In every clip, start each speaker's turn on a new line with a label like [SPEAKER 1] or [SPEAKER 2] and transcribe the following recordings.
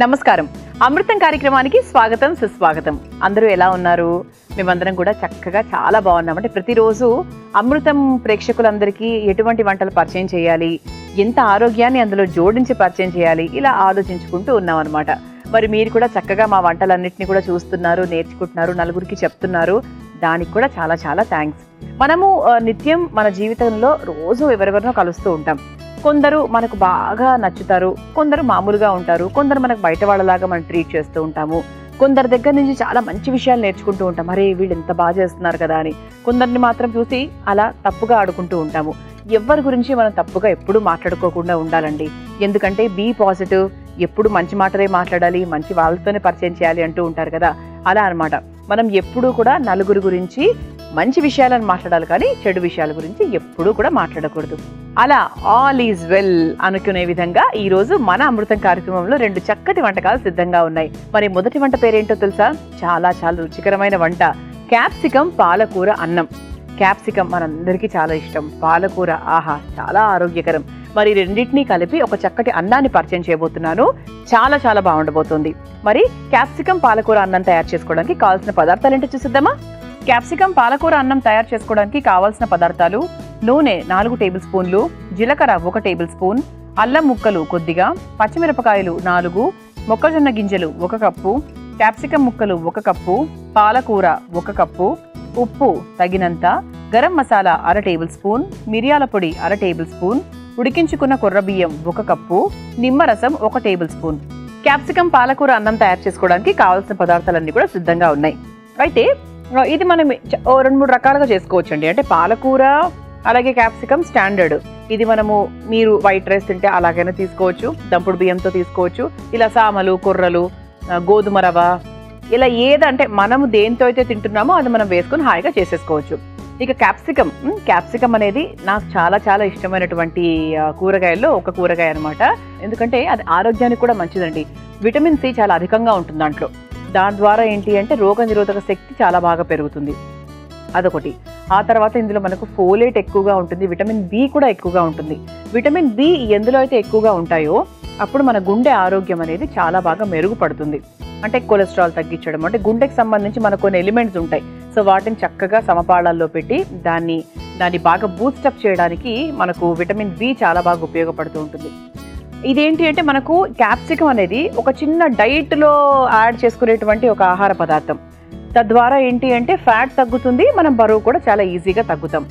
[SPEAKER 1] నమస్కారం. అమృతం కార్యక్రమానికి స్వాగతం, సుస్వాగతం. అందరూ ఎలా ఉన్నారు? మేమందరం కూడా చక్కగా చాలా బాగున్నాం. అంటే ప్రతిరోజు అమృతం ప్రేక్షకులందరికీ ఎటువంటి వంటలు పరిచయం చేయాలి, ఎంత ఆరోగ్యాన్ని అందులో జోడించి పరిచయం చేయాలి, ఇలా ఆలోచించుకుంటూ ఉన్నాం అనమాట. మరి మీరు కూడా చక్కగా మా వంటలన్నింటినీ కూడా చూస్తున్నారు, నేర్చుకుంటున్నారు, నలుగురికి చెప్తున్నారు. దానికి కూడా చాలా చాలా థ్యాంక్స్. మనము నిత్యం మన జీవితంలో రోజు ఎవరెవరినో కలుస్తూ ఉంటాం. కొందరు మనకు బాగా నచ్చుతారు, కొందరు మామూలుగా ఉంటారు, కొందరు మనకు బయట వాళ్ళలాగా మనం ట్రీట్ చేస్తూ ఉంటాము. కొందరి దగ్గర నుంచి చాలా మంచి విషయాలు నేర్చుకుంటూ ఉంటాం. అరే వీళ్ళు ఎంత బాగా చేస్తున్నారు కదా అని. కొందరిని మాత్రం చూసి అలా తప్పుగా ఆడుకుంటూ ఉంటాము. ఎవరి గురించి మనం తప్పుగా ఎప్పుడూ మాట్లాడుకోకుండా ఉండాలండి. ఎందుకంటే బీ పాజిటివ్, ఎప్పుడు మంచి మాటలే మాట్లాడాలి, మంచి వాళ్ళతోనే పరిచయం చేయాలి అంటూ ఉంటారు కదా. అలా అనమాట. మనం ఎప్పుడూ కూడా నలుగురు గురించి మంచి విషయాలను మాట్లాడాలి, కానీ చెడు విషయాల గురించి ఎప్పుడూ కూడా మాట్లాడకూడదు. అలా ఆల్ ఈజ్ వెల్ అనుకునే విధంగా ఈరోజు మన అమృతం కార్యక్రమంలో 2 చక్కటి వంటకాలు సిద్ధంగా ఉన్నాయి. మరి మొదటి వంట పేరేంటో తెలుసా? చాలా చాలా రుచికరమైన వంట, క్యాప్సికం పాలకూర అన్నం. క్యాప్సికం మనందరికీ చాలా ఇష్టం, పాలకూర ఆహా చాలా ఆరోగ్యకరం. మరి రెండింటినీ కలిపి ఒక చక్కటి అన్నాన్ని పరిచయం చేయబోతున్నాను. చాలా చాలా బాగుండబోతుంది. మరి క్యాప్సికం పాలకూర అన్నం తయారు చేసుకోవడానికి కావాల్సిన పదార్థాలు ఏంటో చూసిద్దామా? క్యాప్సికం పాలకూర అన్నం తయారు చేసుకోవడానికి కావాల్సిన పదార్థాలు: నూనె 4 టేబుల్ స్పూన్లు, జీలకర్ర 1 టేబుల్ స్పూన్, అల్లం ముక్కలు కొద్దిగా, పచ్చిమిరపకాయలు 4, మొక్కజొన్న గింజలు 1 కప్పు, క్యాప్సికం ముక్కలు 1 కప్పు, పాలకూర 1 కప్పు, ఉప్పు తగినంత, గరం మసాలా 1/2 టేబుల్ స్పూన్, మిరియాల పొడి 1/2 టేబుల్ స్పూన్, ఉడికించుకున్న కొర్రబియ్యం 1 కప్పు, నిమ్మరసం 1 టేబుల్ స్పూన్. క్యాప్సికం పాలకూర అన్నం తయారు చేసుకోవడానికి కావాల్సిన పదార్థాలన్నీ కూడా సిద్ధంగా ఉన్నాయి. అయితే ఇది మనం 2-3 రకాలుగా చేసుకోవచ్చు అండి. అంటే పాలకూర అలాగే క్యాప్సికం స్టాండర్డ్. ఇది మనము మీరు వైట్ రైస్ తింటే అలాగైనా తీసుకోవచ్చు, దంపుడు బియ్యంతో తీసుకోవచ్చు, ఇలా సామలు, కొర్రలు, గోధుమ రవ, ఇలా ఏదంటే మనము దేంతో అయితే తింటున్నామో అది మనం వేసుకొని హాయిగా చేసేసుకోవచ్చు. ఇక క్యాప్సికం అనేది నాకు చాలా చాలా ఇష్టమైనటువంటి కూరగాయల్లో ఒక కూరగాయ అనమాట. ఎందుకంటే అది ఆరోగ్యానికి కూడా మంచిదండి. విటమిన్ సి చాలా అధికంగా ఉంటుంది దాంట్లో. దాని ద్వారా ఏంటి అంటే రోగ నిరోధక శక్తి చాలా బాగా పెరుగుతుంది, అదొకటి. ఆ తర్వాత ఇందులో మనకు ఫోలేట్ ఎక్కువగా ఉంటుంది, విటమిన్ బి కూడా ఎక్కువగా ఉంటుంది. విటమిన్ బి ఎందులో అయితే ఎక్కువగా ఉంటాయో అప్పుడు మన గుండె ఆరోగ్యం అనేది చాలా బాగా మెరుగుపడుతుంది. అంటే కొలెస్ట్రాల్ తగ్గించడం, అంటే గుండెకి సంబంధించి మనకు కొన్ని ఎలిమెంట్స్ ఉంటాయి. సో వాటిని చక్కగా సమపాళాల్లో పెట్టి దాన్ని బాగా బూస్టప్ చేయడానికి మనకు విటమిన్ బి చాలా బాగా ఉపయోగపడుతూ ఉంటుంది. ఇదేంటి అంటే మనకు క్యాప్సికం అనేది ఒక చిన్న డైట్లో యాడ్ చేసుకునేటువంటి ఒక ఆహార పదార్థం. తద్వారా ఏంటి అంటే ఫ్యాట్ తగ్గుతుంది, మనం బరువు కూడా చాలా ఈజీగా తగ్గుతాం.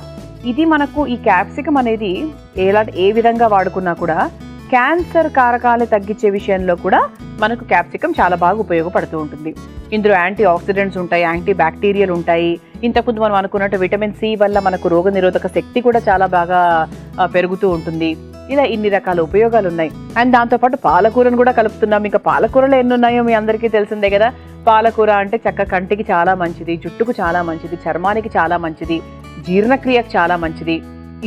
[SPEAKER 1] ఇది మనకు ఈ క్యాప్సికం అనేది ఏ విధంగా వాడుకున్నా కూడా క్యాన్సర్ కారకాలు తగ్గించే విషయంలో కూడా మనకు క్యాప్సికం చాలా బాగా ఉపయోగపడుతూ ఉంటుంది. ఇందులో యాంటీ ఆక్సిడెంట్స్ ఉంటాయి, యాంటీ బ్యాక్టీరియల్ ఉంటాయి. ఇంతకుముందు మనం అనుకున్నట్టు విటమిన్ సి వల్ల మనకు రోగ నిరోధక శక్తి కూడా చాలా బాగా పెరుగుతూ ఉంటుంది. ఇలా ఇన్ని రకాల ఉపయోగాలు ఉన్నాయి. అండ్ దాంతోపాటు పాలకూరను కూడా కలుపుతున్నాం. ఇంకా పాలకూరలో ఎన్ని ఉన్నాయో మీ అందరికీ తెలిసిందే కదా. పాలకూర అంటే చక్క కంటికి చాలా మంచిది, జుట్టుకు చాలా మంచిది, చర్మానికి చాలా మంచిది, జీర్ణక్రియకు చాలా మంచిది.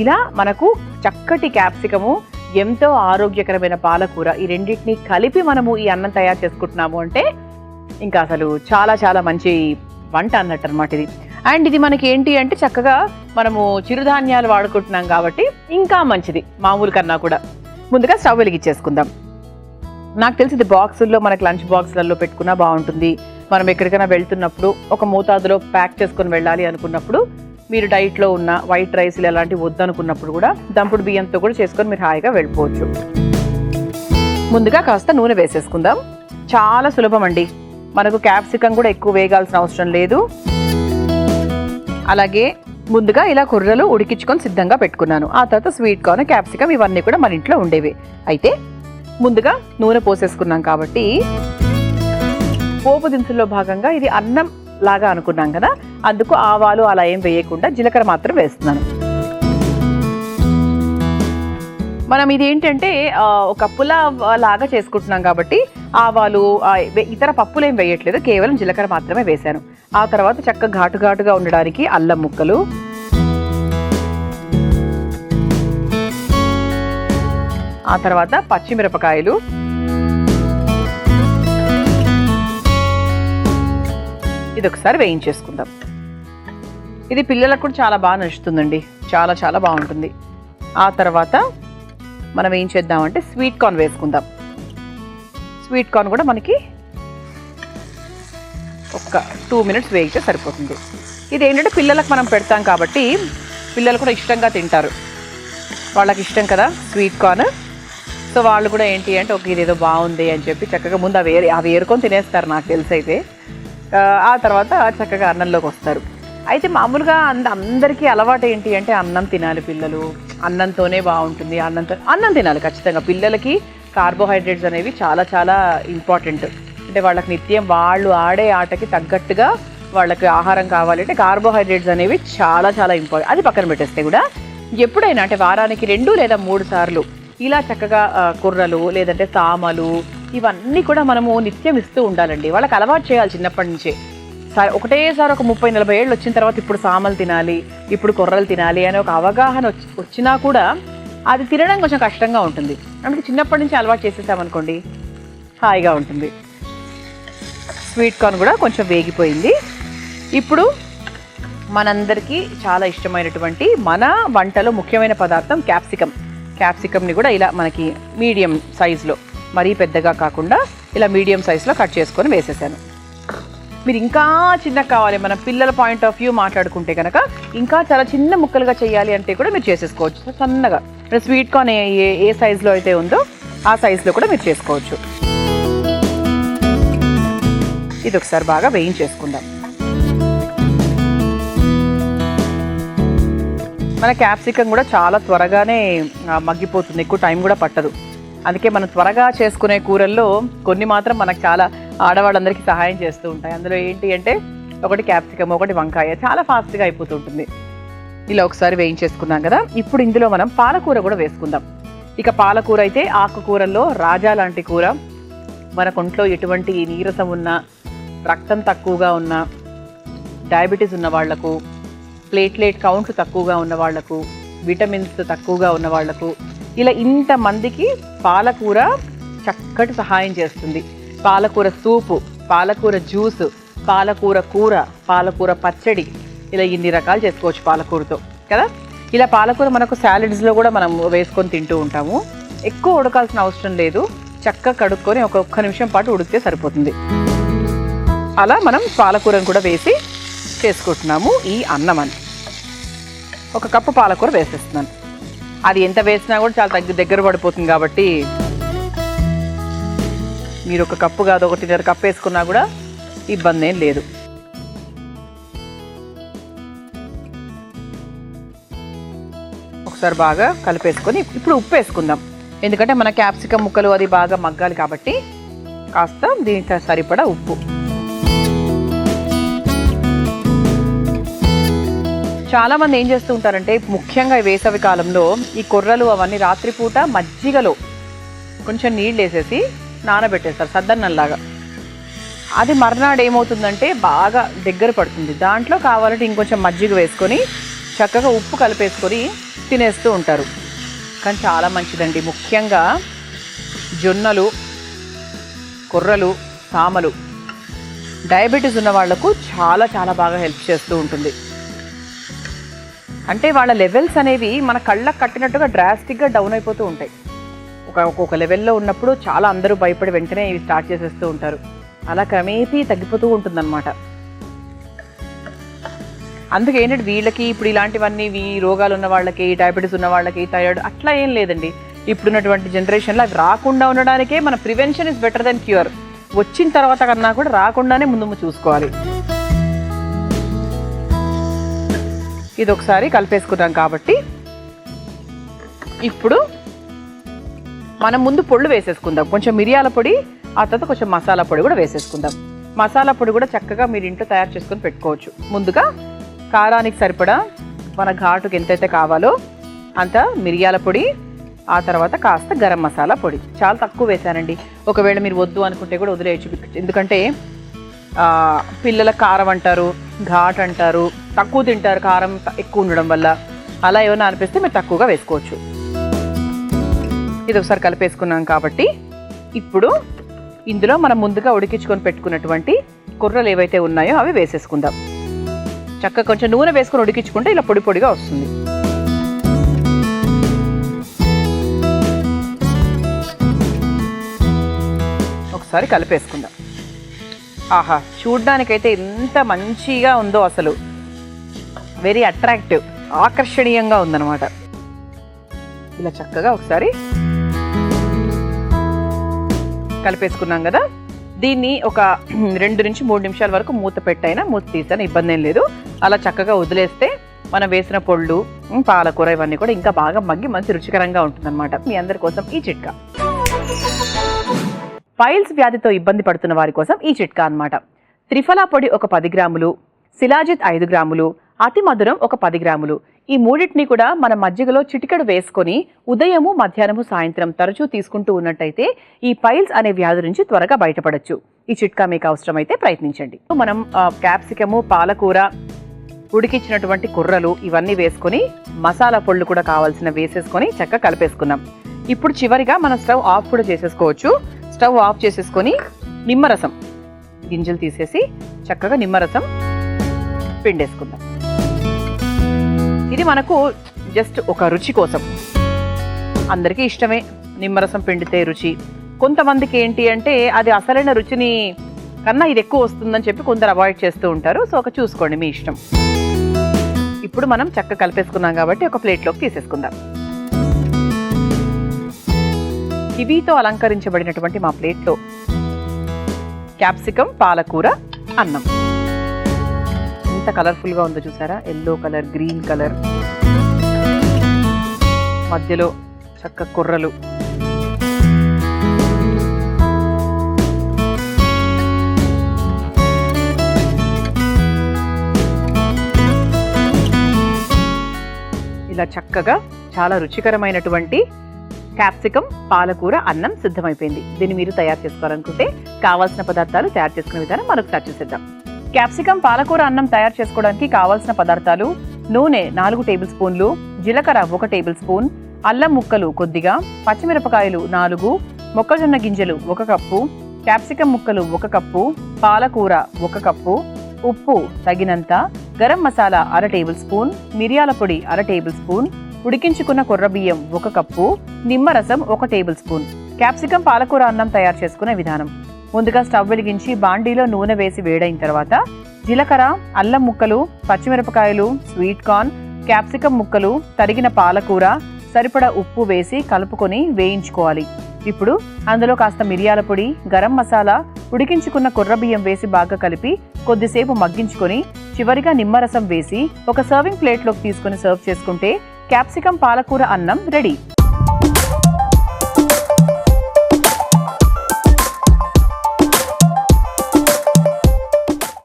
[SPEAKER 1] ఇలా మనకు చక్కటి క్యాప్సికము, ఎంతో ఆరోగ్యకరమైన పాలకూర, ఈ రెండింటినీ కలిపి మనము ఈ అన్నం తయారు చేసుకుంటున్నాము అంటే ఇంకా అసలు చాలా చాలా మంచి వంట అన్నట్టు అనమాట ఇది. అండ్ ఇది మనకి ఏంటి అంటే చక్కగా మనము చిరుధాన్యాలు వాడుకుంటున్నాం కాబట్టి ఇంకా మంచిది మామూలు కన్నా కూడా. ముందుగా స్టవ్ వెలిగించేసుకుందాం. నాకు తెలిసి ఇది బాక్సుల్లో, మనకి లంచ్ బాక్స్లలో పెట్టుకున్నా బాగుంటుంది. మనం ఎక్కడికైనా వెళ్తున్నప్పుడు ఒక మోతాదులో ప్యాక్ చేసుకొని వెళ్ళాలి అనుకున్నప్పుడు, మీరు డైట్లో ఉన్న వైట్ రైస్లు అలాంటివి వద్దనుకున్నప్పుడు కూడా దంపుడు బియ్యంతో కూడా చేసుకొని మీరు హాయిగా వెళ్ళిపోవచ్చు. ముందుగా కాస్త నూనె వేసేసుకుందాం. చాలా సులభం అండి. మనకు క్యాప్సికం కూడా ఎక్కువ వేగాల్సిన అవసరం లేదు. అలాగే ముందుగా ఇలా కుర్రలు ఉడికించుకొని సిద్ధంగా పెట్టుకున్నాను. ఆ తర్వాత స్వీట్ కార్న్, క్యాప్సికం ఇవన్నీ కూడా మన ఇంట్లో ఉండేవి. అయితే ముందుగా నూనె పోసేసుకున్నాం కాబట్టి పోపు దినుసుల్లో భాగంగా ఇది అన్నం లాగా అనుకున్నాం కదా, అందుకు ఆవాలు అలా ఏం వేయకుండా జీలకర్ర మాత్రం వేస్తున్నాను. మనం ఇది ఏంటంటే ఒక పులావ్ లాగా చేసుకుంటున్నాం కాబట్టి ఆవాలు ఇతర పప్పులు ఏం వేయట్లేదు, కేవలం జీలకర్ర మాత్రమే వేశాను. ఆ తర్వాత చక్కగా ఘాటుగా ఉండడానికి అల్లం ముక్కలు, ఆ తర్వాత పచ్చిమిరపకాయలు, ఇది ఒకసారి వేయించేసుకుందాం. ఇది పిల్లలకు కూడా చాలా బాగా నచ్చుతుందండి, చాలా చాలా బాగుంటుంది. ఆ తర్వాత మనం ఏం చేద్దామంటే స్వీట్ కార్న్ వేసుకుందాం. స్వీట్ కార్న్ కూడా మనకి ఒక 2 మినిట్స్ వేగితే సరిపోతుంది. ఇది ఏంటంటే పిల్లలకు మనం పెడతాం కాబట్టి పిల్లలు కూడా ఇష్టంగా తింటారు, వాళ్ళకి ఇష్టం కదా స్వీట్ కార్న్. సో వాళ్ళు కూడా ఏంటి అంటే ఒక ఇదేదో బాగుంది అని చెప్పి చక్కగా ముందు అవి ఏరుకొని తినేస్తారు నాకు తెలిసి అయితే. ఆ తర్వాత చక్కగా అన్నంలోకి వస్తారు. అయితే మామూలుగా అందరికీ అలవాటు ఏంటి అంటే అన్నం తినాలి పిల్లలు, అన్నంతోనే బాగుంటుంది, అన్నం తినాలి ఖచ్చితంగా. పిల్లలకి కార్బోహైడ్రేట్స్ అనేవి చాలా చాలా ఇంపార్టెంట్. అంటే వాళ్ళకి నిత్యం వాళ్ళు ఆడే ఆటకి తగ్గట్టుగా వాళ్ళకి ఆహారం కావాలంటే కార్బోహైడ్రేట్స్ అనేవి చాలా చాలా ఇంపార్టెంట్. అది పక్కన పెట్టేస్తే కూడా ఎప్పుడైనా అంటే వారానికి 2 లేదా 3 సార్లు ఇలా చక్కగా కుర్రలు లేదంటే సామలు ఇవన్నీ కూడా మనము నిత్యం ఇస్తూ ఉండాలండి. వాళ్ళకి అలవాటు చేయాలి చిన్నప్పటి నుంచే. ఒకటేసారి ఒక 30-40 ఏళ్ళు వచ్చిన తర్వాత ఇప్పుడు సామలు తినాలి, ఇప్పుడు కుర్రలు తినాలి అనే ఒక అవగాహన వచ్చినా కూడా అది తినడం కొంచెం కష్టంగా ఉంటుంది. అందుకే చిన్నప్పటి నుంచి అలవాటు చేసేసామనుకోండి హాయిగా ఉంటుంది. స్వీట్ కార్న్ కూడా కొంచెం వేగిపోయింది. ఇప్పుడు మనందరికీ చాలా ఇష్టమైనటువంటి మన వంటలో ముఖ్యమైన పదార్థం క్యాప్సికమ్ని కూడా ఇలా మనకి మీడియం సైజులో, మరీ పెద్దగా కాకుండా ఇలా మీడియం సైజులో కట్ చేసుకొని వేసేసాను. మీరు ఇంకా చిన్నగా కావాలి, మన పిల్లల పాయింట్ ఆఫ్ వ్యూ మాట్లాడుకుంటే కనుక ఇంకా చాలా చిన్న ముక్కలుగా చేయాలి అంటే కూడా మీరు చేసేసుకోవచ్చు సన్నగా. స్వీట్ కార్న్ ఏ సైజులో అయితే ఉందో ఆ సైజులో కూడా మీరు చేసుకోవచ్చు. ఇది ఒకసారి బాగా వేయించేసుకుందాం. మన క్యాప్సికం కూడా చాలా త్వరగానే మగ్గిపోతుంది, ఎక్కువ టైం కూడా పట్టదు. అందుకే మనం త్వరగా చేసుకునే కూరల్లో కొన్ని మాత్రం మనకు చాలా ఆడవాళ్ళందరికీ సహాయం చేస్తూ ఉంటాయి. అందులో ఏంటి అంటే ఒకటి క్యాప్సికమ్, ఒకటి వంకాయ, చాలా ఫాస్ట్గా అయిపోతుంటుంది. ఇలా ఒకసారి వేయించేసుకున్నాం కదా. ఇప్పుడు ఇందులో మనం పాలకూర కూడా వేసుకుందాం. ఇక పాలకూర అయితే ఆకుకూరల్లో రాజా లాంటి కూర. మన ఒంట్లో ఎటువంటి నీరసం ఉన్నా, రక్తం తక్కువగా ఉన్నా, డయాబెటీస్ ఉన్న వాళ్లకు, ప్లేట్లెట్ కౌంట్లు తక్కువగా ఉన్న వాళ్లకు, విటమిన్స్ తక్కువగా ఉన్న వాళ్లకు, ఇలా ఇంతమందికి పాలకూర చక్కటి సహాయం చేస్తుంది. పాలకూర సూపు, పాలకూర జ్యూసు, పాలకూర కూర, పాలకూర పచ్చడి, ఇలా ఇన్ని రకాలు చేసుకోవచ్చు పాలకూరతో కదా. ఇలా పాలకూర మనకు సాలెడ్స్లో కూడా మనం వేసుకొని తింటూ ఉంటాము. ఎక్కువ ఉడకాల్సిన అవసరం లేదు, చక్కగా కడుక్కొని ఒక్క నిమిషం పాటు ఉడికితే సరిపోతుంది. అలా మనం పాలకూరను కూడా వేసి చేసుకుంటున్నాము ఈ అన్నం అని. 1 కప్పు పాలకూర వేసేస్తున్నాను. అది ఎంత వేసినా కూడా చాలా దగ్గర పడిపోతుంది కాబట్టి మీరు 1 కప్పు కాదు 1.5 కప్పు వేసుకున్నా కూడా ఇబ్బంది ఏం లేదు. ఒకసారి బాగా కలిపేసుకొని ఇప్పుడు ఉప్పు వేసుకుందాం. ఎందుకంటే మన క్యాప్సికం ముక్కలు అది బాగా మగ్గాలి కాబట్టి కాస్త దీనికి సరిపడా ఉప్పు. చాలామంది ఏం చేస్తూ ఉంటారంటే ముఖ్యంగా వేసవి కాలంలో ఈ కొర్రలు అవన్నీ రాత్రిపూట మజ్జిగలో కొంచెం నీళ్ళు వేసేసి నానబెట్టేస్తారు సద్దన్నంలాగా. అది మర్నాడు ఏమవుతుందంటే బాగా దగ్గర పడుతుంది. దాంట్లో కావాలంటే ఇంకొంచెం మజ్జిగ వేసుకొని చక్కగా ఉప్పు కలిపేసుకొని తినేస్తూ ఉంటారు. కానీ చాలా మంచిదండి. ముఖ్యంగా జొన్నలు, కొర్రలు, సామలు డయాబెటీస్ ఉన్న వాళ్లకు చాలా చాలా బాగా హెల్ప్ చేస్తూ ఉంటుంది. అంటే వాళ్ళ లెవెల్స్ అనేవి మన కళ్ళకు కట్టినట్టుగా డ్రాస్టిక్గా డౌన్ అయిపోతూ ఉంటాయి. ఒక్కొక్క లెవెల్లో ఉన్నప్పుడు చాలా అందరూ భయపడి వెంటనే ఇవి స్టార్ట్ చేసేస్తూ ఉంటారు. అలా క్రమేపీ తగ్గిపోతూ ఉంటుందన్నమాట. అందుకే ఏంటంటే వీళ్ళకి ఇప్పుడు ఇలాంటివన్నీ రోగాలు ఉన్న వాళ్ళకి, డయాబెటీస్ ఉన్న వాళ్ళకి, థైరాయిడ్ అట్లా ఏం లేదండి. ఇప్పుడున్నటువంటి జనరేషన్లో అవి రాకుండా ఉండడానికే మన prevention is better than cure. వచ్చిన తర్వాత కన్నా కూడా రాకుండానే ముందు చూసుకోవాలి. ఇది ఒకసారి కలిపేసుకున్నాం కాబట్టి ఇప్పుడు మనం ముందు పొళ్ళు వేసేసుకుందాం. కొంచెం మిరియాల పొడి, ఆ తర్వాత కొంచెం మసాలా పొడి కూడా వేసేసుకుందాం. మసాలా పొడి కూడా చక్కగా మీరు ఇంట్లో తయారు చేసుకొని పెట్టుకోవచ్చు. ముందుగా కారానికి సరిపడా మన ఘాటుకి ఎంతైతే కావాలో అంత మిరియాల పొడి, ఆ తర్వాత కాస్త గరం మసాలా పొడి. చాలా తక్కువ వేసానండి. ఒకవేళ మీరు వద్దు అనుకుంటే కూడా వదిలేయచ్చు. ఎందుకంటే పిల్లల కారం అంటారు, ఘాట్ అంటారు, తక్కువ తింటారు కారం ఎక్కువ ఉండడం వల్ల. అలా ఏమైనా అనిపిస్తే మీరు తక్కువగా వేసుకోవచ్చు. ఇది ఒకసారి కలిపేసుకున్నాం కాబట్టి ఇప్పుడు ఇందులో మనం ముందుగా ఉడికించుకొని పెట్టుకున్నటువంటి కుర్రలు ఏవైతే ఉన్నాయో అవి వేసేసుకుందాం. చక్కగా కొంచెం నూనె వేసుకొని ఉడికించుకుంటే ఇలా పొడి పొడిగా వస్తుంది. ఒకసారి కలిపేసుకుందాం. ఆహా, చూడ్డానికైతే ఎంత మంచిగా ఉందో, అసలు వెరీ అట్రాక్టివ్, ఆకర్షణీయంగా ఉందన్నమాట. ఇలా చక్కగా ఒకసారి కలిపేసుకున్నాం కదా. దీన్ని ఒక 2 నుంచి 3 నిమిషాల వరకు మూత పెట్టైనా మూత తీసాను, ఇబ్బంది ఏం లేదు. అలా చక్కగా వదిలేస్తే మనం వేసిన పొళ్ళు, పాలకూర ఇవన్నీ కూడా ఇంకా బాగా మగ్గి మంచి రుచికరంగా ఉంటుందన్నమాట. మీ అందరి కోసం ఈ చిట్కా. పైల్స్ వ్యాధితో ఇబ్బంది పడుతున్న వారి కోసం ఈ చిట్కా అన్నమాట. త్రిఫలా పొడి ఒక 10 గ్రాములు, శిలాజిత్ 5 గ్రాములు, అతి మధురం ఒక 10 గ్రాములు. ఈ మూడింటిని కూడా మన మజ్జిగలో చిటికెడు వేసుకొని ఉదయము, మధ్యాహ్నము, సాయంత్రం తరచూ తీసుకుంటూ ఉన్నట్టయితే ఈ పైల్స్ అనే వ్యాధి నుంచి త్వరగా బయటపడచ్చు. ఈ చిట్కా మీకు అవసరమైతే ప్రయత్నించండి. మనం క్యాప్సికము, పాలకూర, ఉడికించినటువంటి కుర్రలు ఇవన్నీ వేసుకొని మసాలా పొళ్ళు కూడా కావాల్సిన వేసేసుకొని చక్కగా కలిపేసుకున్నాం. ఇప్పుడు చివరిగా మనం స్టవ్ ఆఫ్ కూడా చేసేసుకోవచ్చు. స్టవ్ ఆఫ్ చేసేసుకొని నిమ్మరసం గింజలు తీసేసి చక్కగా నిమ్మరసం పిండేసుకుందాం. ఇది మనకు జస్ట్ ఒక రుచి కోసం, అందరికీ ఇష్టమే నిమ్మరసం పిండితే రుచి. కొంతమందికి ఏంటి అంటే అది అసలైన రుచిని కన్నా ఇది ఎక్కువ వస్తుందని చెప్పి కొందరు అవాయిడ్ చేస్తూ ఉంటారు. సో ఒక చూసుకోండి, మీ ఇష్టం. ఇప్పుడు మనం చక్కగా కలిపేసుకున్నాం కాబట్టి ఒక ప్లేట్లోకి తీసేసుకుందాం. కివీతో అలంకరించబడినటువంటి మా ప్లేట్లో క్యాప్సికం, పాలకూర, అన్నం. ఎంత కలర్ఫుల్గా ఉందో చూసారా, ఎల్లో కలర్, గ్రీన్ కలర్, మధ్యలో చక్క కుర్రలు. ఇలా చక్కగా చాలా రుచికరమైనటువంటి క్యాప్సికం, పాలకూర, అన్నం సిద్ధమైపోయింది. దీన్ని మీరు తయారు చేసుకోవాలనుకుంటే కావాల్సిన పదార్థాలు, తయారు చేసుకునే విధానం మరొకసారి చూసేద్దాం. క్యాప్సికం, పాలకూర, అన్నం తయారు చేసుకోవడానికి కావాల్సిన పదార్థాలు: నూనె 4 టేబుల్ స్పూన్లు, జీలకర్ర 1 టేబుల్ స్పూన్, అల్లం ముక్కలు కొద్దిగా, పచ్చిమిరపకాయలు 4, మొక్కజొన్న గింజలు 1 కప్పు, క్యాప్సికం ముక్కలు 1 కప్పు, పాలకూర 1 కప్పు, ఉప్పు తగినంత, గరం మసాలా 1/2 టేబుల్ స్పూన్, మిరియాల పొడి 1/2 టేబుల్ స్పూన్, ఉడికించుకున్న కొర్ర బియ్యం 1 కప్పు, నిమ్మరసం 1 టేబుల్ స్పూన్. క్యాప్సికం, పాలకూర, అన్నం తయారు చేసుకునే విధానం: ముందుగా స్టవ్ వెలిగించి బాండీలో నూనె వేసి వేడైన తర్వాత జీలకర్ర, అల్లం ముక్కలు, పచ్చిమిరపకాయలు, స్వీట్ కార్న్, క్యాప్సికం ముక్కలు, తరిగిన పాలకూర, సరిపడా ఉప్పు వేసి కలుపుకొని వేయించుకోవాలి. ఇప్పుడు అందులో కాస్త మిరియాల పొడి, గరం మసాలా, ఉడికించుకున్న కొర్ర బియ్యం వేసి బాగా కలిపి కొద్దిసేపు మగ్గించుకొని చివరిగా నిమ్మరసం వేసి ఒక సర్వింగ్ ప్లేట్లోకి తీసుకొని సర్వ్ చేసుకుంటే క్యాప్సికం, పాలకూర, అన్నం రెడీ.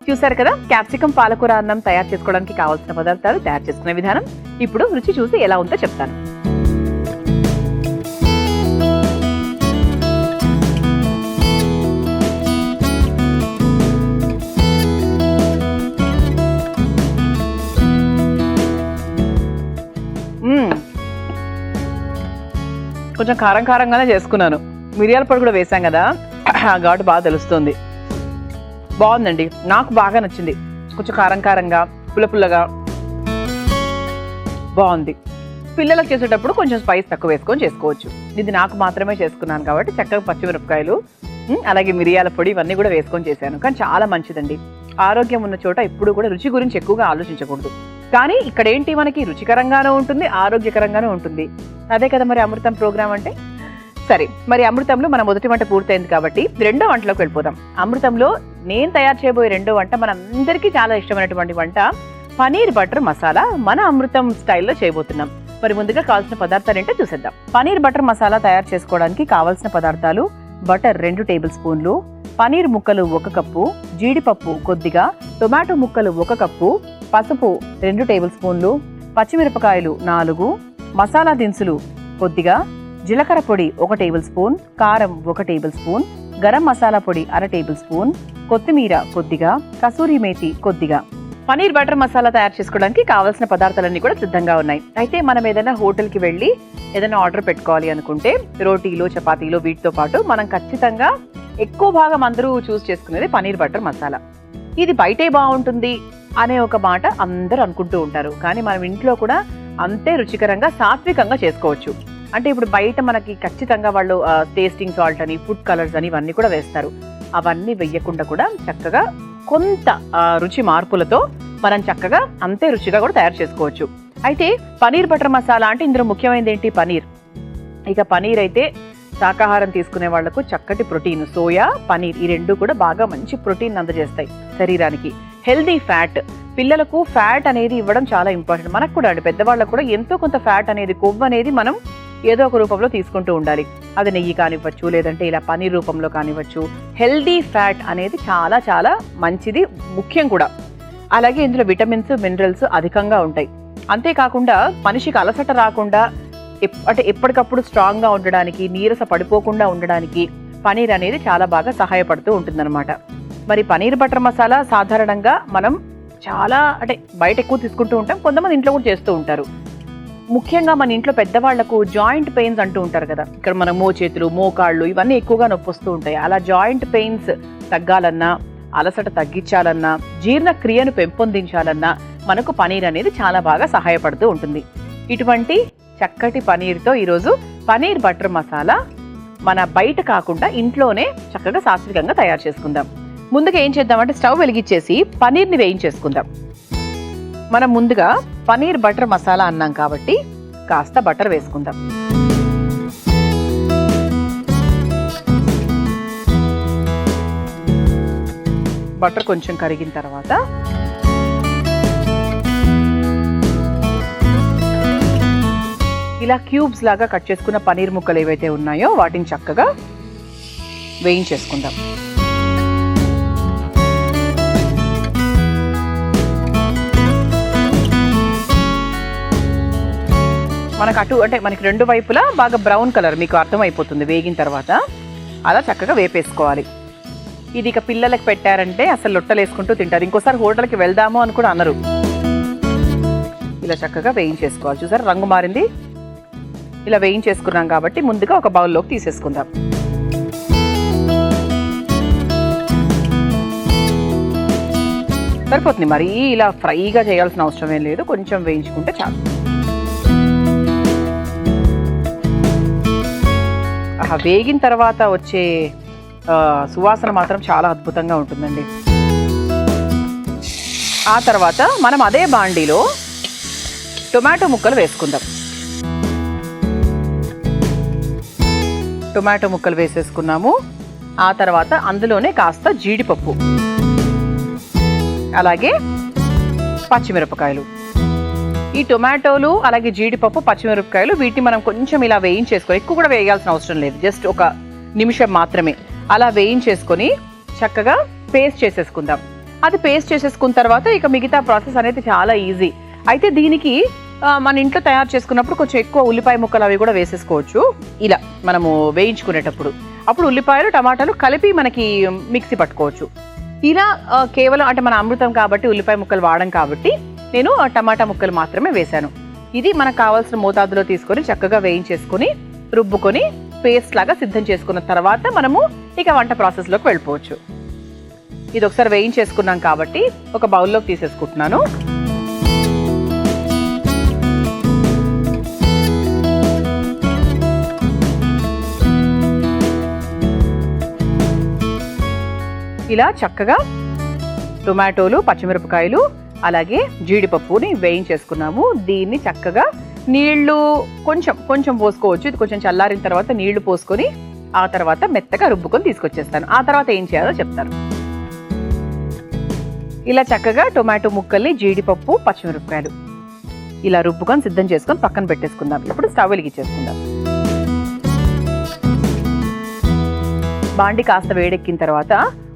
[SPEAKER 1] చూసారు కదా, క్యాప్సికం, పాలకూర, అన్నం తయారు చేసుకోవడానికి కావాల్సిన పదార్థాలు, తయారు చేసుకునే విధానం. ఇప్పుడు రుచి చూసి ఎలా ఉందో చెప్తాను. కొంచెం కారం కారంగానే చేసుకున్నాను. మిరియాల పొడి కూడా వేసాం కదా, ఘాటు బాగా తెలుస్తుంది. బాగుందండి, నాకు బాగా నచ్చింది. కొంచెం కారం కారంగా, పుల్లపుల్లగా బాగుంది. పిల్లలకు చేసేటప్పుడు కొంచెం స్పైస్ తక్కువ వేసుకొని చేసుకోవచ్చు. ఇది నాకు మాత్రమే చేసుకున్నాను కాబట్టి చక్కగా పచ్చిమిరపకాయలు, అలాగే మిరియాల పొడి ఇవన్నీ కూడా వేసుకొని చేశాను. కానీ చాలా మంచిదండి. ఆరోగ్యం ఉన్న చోట ఎప్పుడు కూడా రుచి గురించి ఎక్కువగా ఆలోచించకూడదు. కానీ ఇక్కడ ఏంటి, మనకి రుచికరంగానూ ఉంటుంది, ఆరోగ్యకరంగానూ ఉంటుంది. అదే కదా మరి అమృతం ప్రోగ్రామ్ అంటే. సరే, మరి అమృతంలో మన మొదటి వంట పూర్తయింది కాబట్టి రెండో వంటలోకి వెళ్ళిపోదాం. అమృతంలో నేను తయారు చేయబోయే రెండో వంట మనందరికీ చాలా ఇష్టమైనటువంటి వంట పనీర్ బటర్ మసాలా. మన అమృతం స్టైల్లో చేయబోతున్నాం. మరి ముందుగా కావాల్సిన పదార్థాలు ఏంటో చూసేద్దాం. పనీర్ బటర్ మసాలా తయారు చేసుకోవడానికి కావాల్సిన పదార్థాలు: బటర్ 2 టేబుల్ స్పూన్లు, పనీర్ ముక్కలు 1 కప్పు, జీడిపప్పు కొద్దిగా, టొమాటో ముక్కలు 1 కప్పు, పసుపు 2 టేబుల్ స్పూన్లు, పచ్చిమిరపకాయలు 4, మసాలా దినుసులు కొద్దిగా, జీలకర్ర పొడి 1 టేబుల్ స్పూన్, కారం 1 టేబుల్ స్పూన్, గరం మసాలా పొడి 1/2 టేబుల్ స్పూన్, కొత్తిమీర కొద్దిగా, కసూరి మేతి కొద్దిగా. పనీర్ బటర్ మసాలా తయారు చేసుకోవడానికి కావాల్సిన పదార్థాలన్నీ కూడా సిద్ధంగా ఉన్నాయి. అయితే మనం ఏదైనా హోటల్కి వెళ్ళి ఏదైనా ఆర్డర్ పెట్టుకోవాలి అనుకుంటే రోటీలు, చపాతీలు వీటితో పాటు మనం ఖచ్చితంగా ఎక్కువ భాగం అందరూ చూస్ చేసుకునేది పనీర్ బటర్ మసాలా. ఇది బయటే బాగుంటుంది అనే ఒక మాట అందరూ అనుకుంటూ ఉంటారు. కానీ మనం ఇంట్లో కూడా అంతే రుచికరంగా, సాత్వికంగా చేసుకోవచ్చు. అంటే ఇప్పుడు బయట మనకి ఖచ్చితంగా వాళ్ళు టేస్టింగ్ సాల్ట్ అని, ఫుడ్ కలర్స్ అని ఇవన్నీ కూడా వేస్తారు. అవన్నీ వెయ్యకుండా కూడా చక్కగా కొంత రుచి మార్పులతో మనం చక్కగా అంతే రుచిగా కూడా తయారు చేసుకోవచ్చు. అయితే పనీర్ బటర్ మసాలా అంటే ఇందులో ముఖ్యమైనది ఏంటి? పనీర్. ఇక పనీర్ అయితే శాకాహారం తీసుకునే వాళ్లకు చక్కటి ప్రోటీన్, సోయా, పనీర్ ఈ రెండు కూడా బాగా మంచి ప్రోటీన్ అందజేస్తాయి శరీరానికి. హెల్దీ ఫ్యాట్, పిల్లలకు ఫ్యాట్ అనేది ఇవ్వడం చాలా ఇంపార్టెంట్. మనకు కూడా అండి, పెద్దవాళ్ళకు కూడా ఎంతో కొంత ఫ్యాట్ అనేది, కొవ్వు అనేది మనం ఏదో ఒక రూపంలో తీసుకుంటూ ఉండాలి. అది నెయ్యి కానివ్వచ్చు, లేదంటే ఇలా పనీర్ రూపంలో కానివ్వచ్చు. హెల్దీ ఫ్యాట్ అనేది చాలా చాలా మంచిది, ముఖ్యం కూడా. అలాగే ఇందులో విటమిన్స్, మినరల్స్ అధికంగా ఉంటాయి. అంతేకాకుండా మనిషికి అలసట రాకుండా, అంటే ఎప్పటికప్పుడు స్ట్రాంగ్గా ఉండడానికి, నీరస పడిపోకుండా ఉండడానికి పనీర్ అనేది చాలా బాగా సహాయపడుతూ ఉంటుందన్నమాట. మరి పనీర్ బటర్ మసాలా సాధారణంగా మనం చాలా అంటే బయట ఎక్కువ తీసుకుంటూ ఉంటాం, కొంతమంది ఇంట్లో కూడా చేస్తూ ఉంటారు. ముఖ్యంగా మన ఇంట్లో పెద్దవాళ్లకు జాయింట్ పెయిన్స్ అంటూ ఉంటారు కదా, ఇక్కడ మన మోచేతులు, మోకాళ్ళు ఇవన్నీ ఎక్కువగా నొప్పి వస్తూ ఉంటాయి. అలా జాయింట్ పెయిన్స్ తగ్గాలన్నా, అలసట తగ్గించాలన్నా, జీర్ణక్రియను పెంపొందించాలన్నా మనకు పనీర్ అనేది చాలా బాగా సహాయపడుతూ ఉంటుంది. ఇటువంటి చక్కటి పనీర్తో ఈరోజు పనీర్ బటర్ మసాలా మన బయట కాకుండా ఇంట్లోనే చక్కగా సాత్వికంగా తయారు చేసుకుందాం. ముందుగా ఏం చేద్దామంటే స్టవ్ వెలిగించేసి పనీర్ని వేయించేసుకుందాం. మనం ముందుగా పనీర్ బటర్ మసాలా అన్నాం కాబట్టి కాస్త బటర్ వేసుకుందాం. బటర్ కొంచెం కరిగిన తర్వాత ఇలా క్యూబ్స్ లాగా కట్ చేసుకున్న పనీర్ ముక్కలు ఏవైతే ఉన్నాయో వాటిని చక్కగా వేయించేసుకుందాం. మనకు అటు అంటే మనకి రెండు వైపులా బాగా బ్రౌన్ కలర్ మీకు అర్థమైపోతుంది వేగిన తర్వాత. అలా చక్కగా వేపేసుకోవాలి. ఇది ఇక పిల్లలకి పెట్టారంటే అసలు లొట్టలేసుకుంటూ తింటారు. ఇంకోసారి హోటల్కి వెళ్దాము అని కూడా అనరు. ఇలా చక్కగా వేయించేసుకోవాలి. చూసారు రంగు మారింది. ఇలా వేయించేసుకున్నాం కాబట్టి ముందుగా ఒక బౌల్లోకి తీసేసుకుందాం. సరిపోతుంది, మరీ ఇలా ఫ్రైగా చేయాల్సిన అవసరం ఏం లేదు, కొంచెం వేయించుకుంటే చాలు. వేగిన తర్వాత వచ్చే సువాసన మాత్రం చాలా అద్భుతంగా ఉంటుందండి. ఆ తర్వాత మనం అదే బాండీలో టొమాటో ముక్కలు వేసుకుందాం. టొమాటో ముక్కలు వేసేసుకున్నాము. ఆ తర్వాత అందులోనే కాస్త జీడిపప్పు, అలాగే పచ్చిమిరపకాయలు. ఈ టొమాటోలు అలాగే జీడిపప్పు, పచ్చిమిరపకాయలు వీటిని మనం కొంచెం ఇలా వేయించేసుకొని, ఎక్కువ కూడా వేయాల్సిన అవసరం లేదు, జస్ట్ ఒక నిమిషం మాత్రమే అలా వేయించేసుకొని చక్కగా పేస్ట్ చేసేసుకుందాం. అది పేస్ట్ చేసేసుకున్న తర్వాత ఇక మిగతా ప్రాసెస్ అనేది చాలా ఈజీ. అయితే దీనికి మన ఇంట్లో తయారు చేసుకున్నప్పుడు కొంచెం ఎక్కువ ఉల్లిపాయ ముక్కలు అవి కూడా వేసేసుకోవచ్చు ఇలా మనము వేయించుకునేటప్పుడు. అప్పుడు ఉల్లిపాయలు, టమాటాలు కలిపి మనకి మిక్సీ పట్టుకోవచ్చు. ఇలా కేవలం అంటే మన అమృతం కాబట్టి ఉల్లిపాయ ముక్కలు వాడడం కాబట్టి నేను టమాటా ముక్కలు మాత్రమే వేశాను. ఇది మనకు కావాల్సిన మోతాదులో తీసుకొని చక్కగా వేయించేసుకొని రుబ్బుకొని పేస్ట్ లాగా సిద్ధం చేసుకున్న తర్వాత మనము ఇక వంట ప్రాసెస్లోకి వెళ్ళిపోవచ్చు. ఇది ఒకసారి వేయించేసుకున్నాం కాబట్టి ఒక బౌల్లోకి తీసేసుకుంటున్నాను. ఇలా చక్కగా టొమాటోలు, పచ్చిమిరపకాయలు అలాగే జీడిపప్పుని వేయించేసుకున్నాము. దీన్ని చక్కగా నీళ్లు కొంచెం పోసుకోవచ్చు. ఇది కొంచెం చల్లారిన తర్వాత నీళ్లు పోసుకొని ఆ తర్వాత మెత్తగా రుబ్బుకొని తీసుకొచ్చేస్తాను. ఆ తర్వాత ఏం చేయాలో చెప్తాను. ఇలా చక్కగా టొమాటో ముక్కల్ని, జీడిపప్పు, పచ్చిమిరపకాయలు ఇలా రుబ్బుకొని సిద్ధం చేసుకొని పక్కన పెట్టేసుకుందాం. ఇప్పుడు స్టవ్ వెలిగించేసుకుందాం. బాండి కాస్త వేడెక్కిన తర్వాత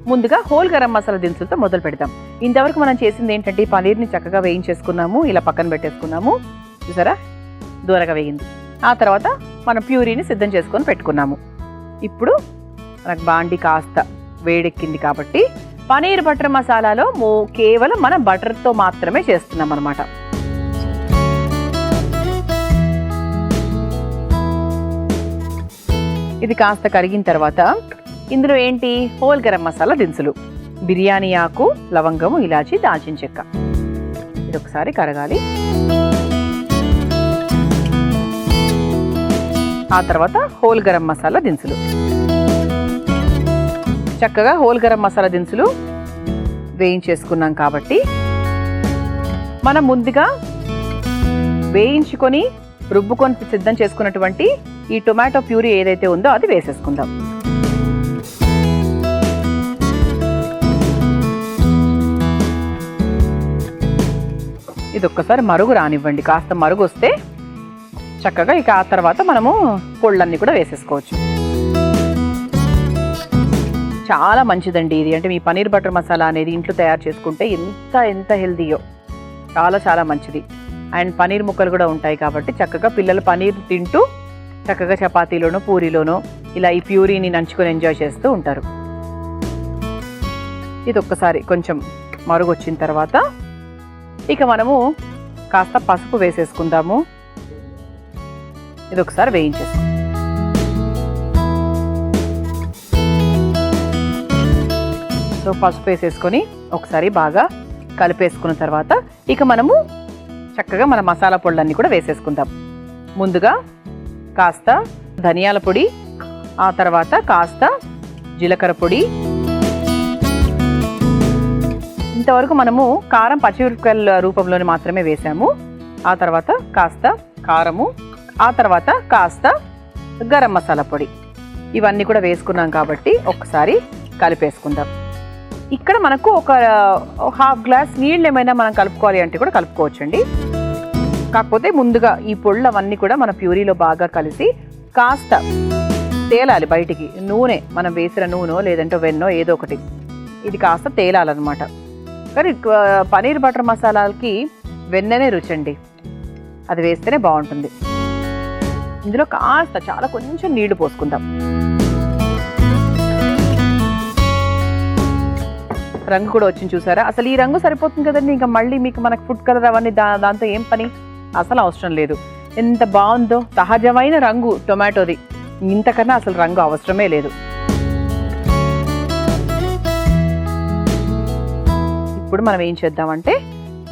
[SPEAKER 1] ముందుగా హోల్ గరం మసాలా దినుసులతో మొదలు పెడతాం. ఇంతవరకు మనం చేసింది ఏంటంటే పనీర్ని చక్కగా వేయించేసుకున్నాము, ఇలా పక్కన పెట్టేసుకున్నాము. చూసారా దూరగా వేయింది. ఆ తర్వాత మనం ప్యూరీని సిద్ధం చేసుకొని పెట్టుకున్నాము. ఇప్పుడు మనకు బాండి కాస్త వేడెక్కింది కాబట్టి పనీర్ బటర్ మసాలాలో కేవలం మనం బటర్తో మాత్రమే చేస్తున్నాం అన్నమాట. ఇది కాస్త కరిగిన తర్వాత ఇందులో ఏంటి హోల్ గరం మసాలా దినుసులు, బిర్యానీ ఆకు, లవంగము, ఇలాచి, దాల్చిన చెక్క. ఇది ఒకసారి కరగాలి. ఆ తర్వాత హోల్ గరం మసాలా దినుసులు. చక్కగా హోల్ గరం మసాలా దినుసులు వేయించేసుకున్నాం కాబట్టి మనం ముందుగా వేయించుకొని రుబ్బుకొని సిద్ధం చేసుకున్నటువంటి ఈ టొమాటో ప్యూరీ ఏదైతే ఉందో అది వేసేసుకుందాం. ఇది ఒక్కసారి మరుగు రానివ్వండి. కాస్త మరుగు వస్తే చక్కగా ఇక ఆ తర్వాత మనము పొళ్ళన్నీ కూడా వేసేసుకోవచ్చు. చాలా మంచిదండి ఇది. అంటే మీ పనీర్ బటర్ మసాలా అనేది ఇంట్లో తయారు చేసుకుంటే ఎంత హెల్దీయో, చాలా చాలా మంచిది. అండ్ పనీర్ ముక్కలు కూడా ఉంటాయి కాబట్టి చక్కగా పిల్లలు పనీర్ తింటూ చక్కగా చపాతీలోనో పూరీలోనో ఇలా ఈ ప్యూరీని నంచుకొని ఎంజాయ్ చేస్తూ ఉంటారు. ఇది ఒక్కసారి కొంచెం మరుగు వచ్చిన తర్వాత ఇక మనము కాస్త పసుపు వేసేసుకుందాము. ఇది ఒకసారి వేయించేస్తాం. సో పసుపు వేసేసుకొని ఒకసారి బాగా కలిపేసుకున్న తర్వాత ఇక మనము చక్కగా మన మసాలా పొళ్ళన్నీ కూడా వేసేసుకుందాం. ముందుగా కాస్త ధనియాల పొడి, ఆ తర్వాత కాస్త జీలకర్ర పొడి. ఇంతవరకు మనము కారం పచ్చిమిరపకాయల రూపంలోనే మాత్రమే వేసాము. ఆ తర్వాత కాస్త కారము, ఆ తర్వాత కాస్త గరం మసాలా పొడి, ఇవన్నీ కూడా వేసుకున్నాం కాబట్టి ఒకసారి కలిపేసుకుందాం. ఇక్కడ మనకు ఒక హాఫ్ గ్లాస్ నీళ్ళు ఏమైనా మనం కలుపుకోవాలి అంటే కూడా కలుపుకోవచ్చండి. కాకపోతే ముందుగా ఈ పొళ్ళు అవన్నీ కూడా మన ప్యూరీలో బాగా కలిసి కాస్త తేలాలి బయటికి. నూనె మనం వేసిన నూనె లేదంటే వెన్నో ఏదో ఒకటి ఇది కాస్త తేలాలన్నమాట. కానీ పనీర్ బటర్ మసాలాలకి వెన్ననే రుచండి, అది వేస్తేనే బాగుంటుంది. ఇందులో కాస్త చాలా కొంచెం నీళ్లు పోసుకుందాం. రంగు కూడా వచ్చింది చూసారా? అసలు ఈ రంగు సరిపోతుంది కదండి. ఇంకా మళ్ళీ మీకు మనకు ఫుడ్ కలర్ అవన్నీ దాంతో ఏం పని, అసలు అవసరం లేదు. ఎంత బాగుందో సహజమైన రంగు టొమాటోది, ఇంతకన్నా అసలు రంగు అవసరమే లేదు. ఇప్పుడు మనం ఏం చేద్దామంటే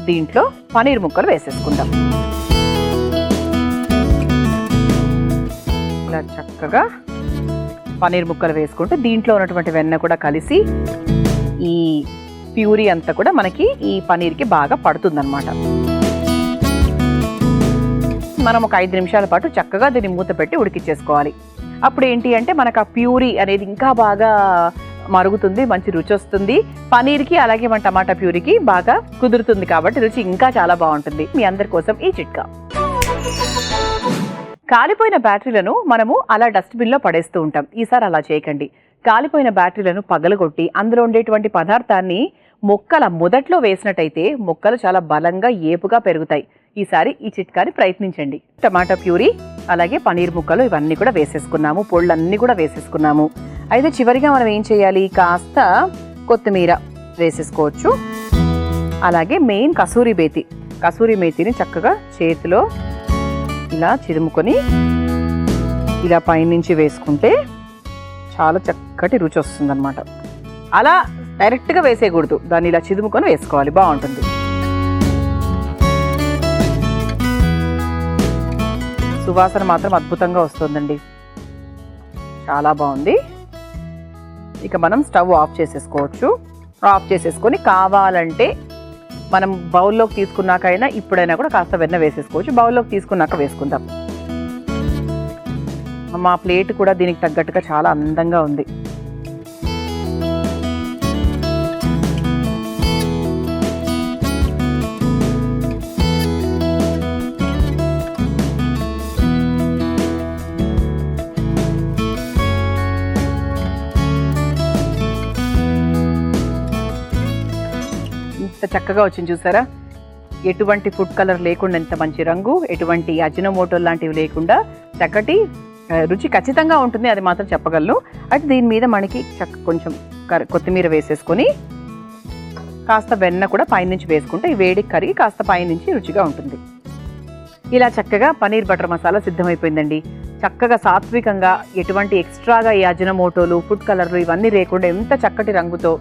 [SPEAKER 1] దీంట్లో పనీర్ ముక్కలు వేసేసుకుందాం. ఇలా చక్కగా పనీర్ ముక్కలు వేసుకుంటే దీంట్లో ఉన్నటువంటి వెన్న కూడా కలిసి ఈ ప్యూరీ అంతా కూడా మనకి ఈ పనీర్కి బాగా పడుతుందన్నమాట. మనం ఒక 5 నిమిషాల పాటు చక్కగా దీన్ని మూత పెట్టి ఉడికిచ్చేసుకోవాలి. అప్పుడు ఏంటి అంటే మనకు ఆ ప్యూరీ అనేది ఇంకా బాగా మరుగుతుంది, మంచి రుచి వస్తుంది. పనీర్కి అలాగే మన టమాటా ప్యూరీకి బాగా కుదురుతుంది కాబట్టి రుచి ఇంకా చాలా బాగుంటుంది. మీ అందరి కోసం ఈ చిట్కా. కాలిపోయిన బ్యాటరీలను మనము అలా డస్ట్బిన్లో పడేస్తూ ఉంటాం. ఈసారి అలా చేయకండి. కాలిపోయిన బ్యాటరీలను పగలగొట్టి అందులో ఉండేటువంటి పదార్థాన్ని మొక్కల మొదట్లో వేసినట్టయితే మొక్కలు చాలా బలంగా ఏపుగా పెరుగుతాయి. ఈసారి ఈ చిట్కాని ప్రయత్నించండి. టమాటా ప్యూరీ అలాగే పనీర్ ముక్కలు ఇవన్నీ కూడా వేసేసుకున్నాము, పొళ్ళన్నీ కూడా వేసేసుకున్నాము. అయితే చివరిగా మనం ఏం చేయాలి, కాస్త కొత్తిమీర వేసేసుకోవచ్చు. అలాగే మెయిన్ కసూరి మేతిని చక్కగా చేతిలో ఇలా చిరుముకొని ఇలా పైనుంచి వేసుకుంటే చాలా చక్కటి రుచి వస్తుంది అన్నమాట. అలా డైరెక్ట్గా వేసేయకూడదు, దాన్ని ఇలా చిదుముకొని వేసుకోవాలి, బాగుంటుంది. సువాసన మాత్రం అద్భుతంగా వస్తుందండి, చాలా బాగుంది. ఇక మనం స్టవ్ ఆఫ్ చేసేసుకోవచ్చు. ఆఫ్ చేసేసుకొని కావాలంటే మనం బౌల్లోకి తీసుకున్నాకైనా ఇప్పుడైనా కూడా కాస్త వెన్న వేసేసుకోవచ్చు. బౌల్లోకి తీసుకున్నాక వేసుకుందాం. మా ప్లేట్ కూడా దీనికి తగ్గట్టుగా చాలా అందంగా ఉంది. ఎంత చక్కగా వచ్చింది చూసారా? ఎటువంటి ఫుడ్ కలర్ లేకుండా ఎంత మంచి రంగు, ఎటువంటి అజినోమోటో లాంటివి లేకుండా చక్కటి రుచి ఖచ్చితంగా ఉంటుంది, అది మాత్రం చెప్పగలను. అయితే దీని మీద మనకి కొంచెం కొత్తిమీర వేసేసుకొని కాస్త వెన్న కూడా పైనుంచి వేసుకుంటే ఈ వేడికి కరిగి కాస్త పైనుంచి రుచిగా ఉంటుంది. ఇలా చక్కగా పనీర్ బటర్ మసాలా సిద్ధమైపోయిందండి. చక్కగా సాత్వికంగా ఎటువంటి ఎక్స్ట్రాగా ఈ అజినోమోటోలు ఫుడ్ కలర్లు ఇవన్నీ లేకుండా ఎంత చక్కటి రంగుతో,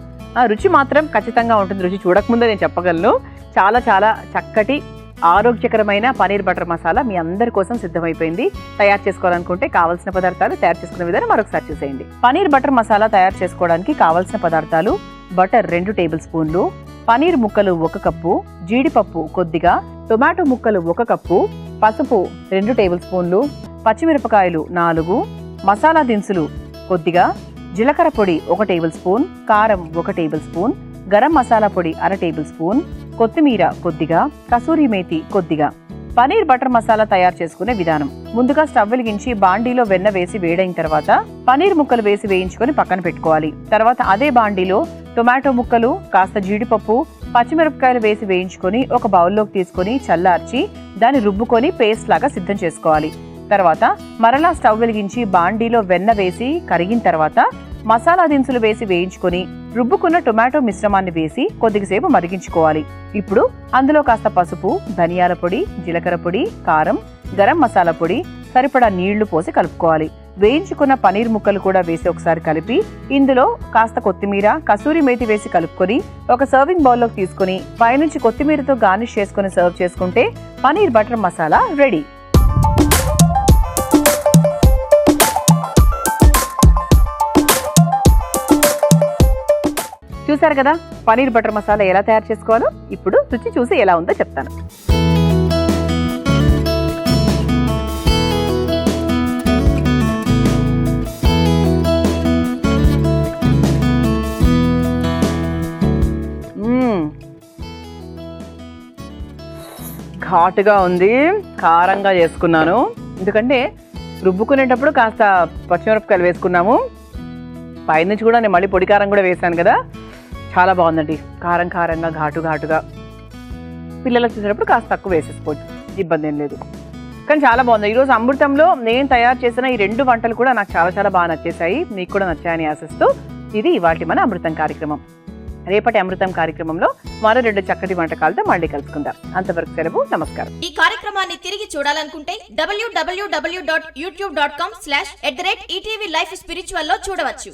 [SPEAKER 1] రుచి మాత్రం ఖచ్చితంగా ఉంటుంది. రుచి చూడకముందే నేను చెప్పగలను. చాలా చాలా చక్కటి ఆరోగ్యకరమైన పనీర్ బటర్ మసాలా మీ అందరి కోసం సిద్ధమైపోయింది. తయారు చేసుకోవాలనుకుంటే కావాల్సిన పదార్థాలు, తయారు చేసుకునే విధానం మరొకసారి చూసేయండి. పనీర్ బటర్ మసాలా తయారు చేసుకోవడానికి కావాల్సిన పదార్థాలు: బటర్ 2 టేబుల్ స్పూన్లు, పనీర్ ముక్కలు 1 కప్పు, జీడిపప్పు కొద్దిగా, టొమాటో ముక్కలు 1 కప్పు, పసుపు 2 టేబుల్ స్పూన్లు, పచ్చిమిరపకాయలు 4, మసాలా దినుసులు కొద్దిగా, జీలకర్ర పొడి 1 టేబుల్ స్పూన్, కారం 1 టేబుల్ స్పూన్, గరం మసాలా పొడి 1/2 టేబుల్ స్పూన్, కొత్తిమీర కొద్దిగా, కసూరి మేతి కొద్దిగా. పనీర్ బటర్ మసాలా తయారు చేసుకునే విధానం: ముందుగా స్టవ్ వెలిగించి బాండీలో వెన్న వేసి వేడైన తర్వాత పనీర్ ముక్కలు వేసి వేయించుకొని పక్కన పెట్టుకోవాలి. తర్వాత అదే బాండీలో టొమాటో ముక్కలు, కాస్త జీడిపప్పు, పచ్చిమిరపకాయలు వేసి వేయించుకొని ఒక బౌల్లోకి తీసుకొని చల్లార్చి దాన్ని రుబ్బుకొని పేస్ట్ లాగా సిద్ధం చేసుకోవాలి. తర్వాత మరలా స్టవ్ వెలిగించి బాండీలో వెన్న వేసి కరిగిన తర్వాత మసాలా దినుసులు వేసి వేయించుకొని రుబ్బుకున్న టొమాటో మిశ్రమాన్ని వేసి కొద్దిసేపు మరిగించుకోవాలి. ఇప్పుడు అందులో కాస్త పసుపు, ధనియాల పొడి, జీలకర్ర పొడి, కారం, గరం మసాలా పొడి, సరిపడా నీళ్లు పోసి కలుపుకోవాలి. వేయించుకున్న పనీర్ ముక్కలు కూడా వేసి ఒకసారి కలిపి ఇందులో కాస్త కొత్తిమీర, కసూరి మేతి వేసి కలుపుకొని ఒక సర్వింగ్ బౌల్లోకి తీసుకుని పైనుంచి కొత్తిమీరతో గార్నిష్ చేసుకుని సర్వ్ చేసుకుంటే పనీర్ బటర్ మసాలా రెడీ. చూసారు కదా పనీర్ బటర్ మసాలా ఎలా తయారు చేసుకోవాలో. ఇప్పుడు రుచి చూసి ఎలా ఉందో చెప్తాను. ఘాటుగా ఉంది, కారంగా చేసుకున్నాను. ఎందుకంటే రుబ్బుకునేటప్పుడు కాస్త పచ్చిమిరపకాయలు వేసుకున్నాము, పైనుంచి కూడా నేను మళ్ళీ పొడి కారం కూడా వేసాను కదా. చాలా బాగుందండి, కారం కారంగా, ఘాటుగా. పిల్లలకు చూసినప్పుడు కాస్త తక్కువ వేసేసుకోవచ్చు, ఇబ్బంది ఏం లేదు. కానీ చాలా బాగుంది. ఈరోజు అమృతంలో నేను తయారు చేసిన ఈ 2 వంటలు కూడా నాకు చాలా బాగా నచ్చేసాయి. మీకు కూడా నచ్చాయని ఆశిస్తూ ఇది ఇవాల్టి మన అమృతం కార్యక్రమం. రేపటి అమృతం కార్యక్రమంలో మరో 2 చక్కటి వంటకాలతో మళ్ళీ కలుసుకుందాం. అంతవరకు సెలవు, నమస్కారం.
[SPEAKER 2] ఈ కార్యక్రమాన్ని తిరిగి చూడాలనుకుంటే www.youtube.com/ETV Life Spiritual లో చూడవచ్చు.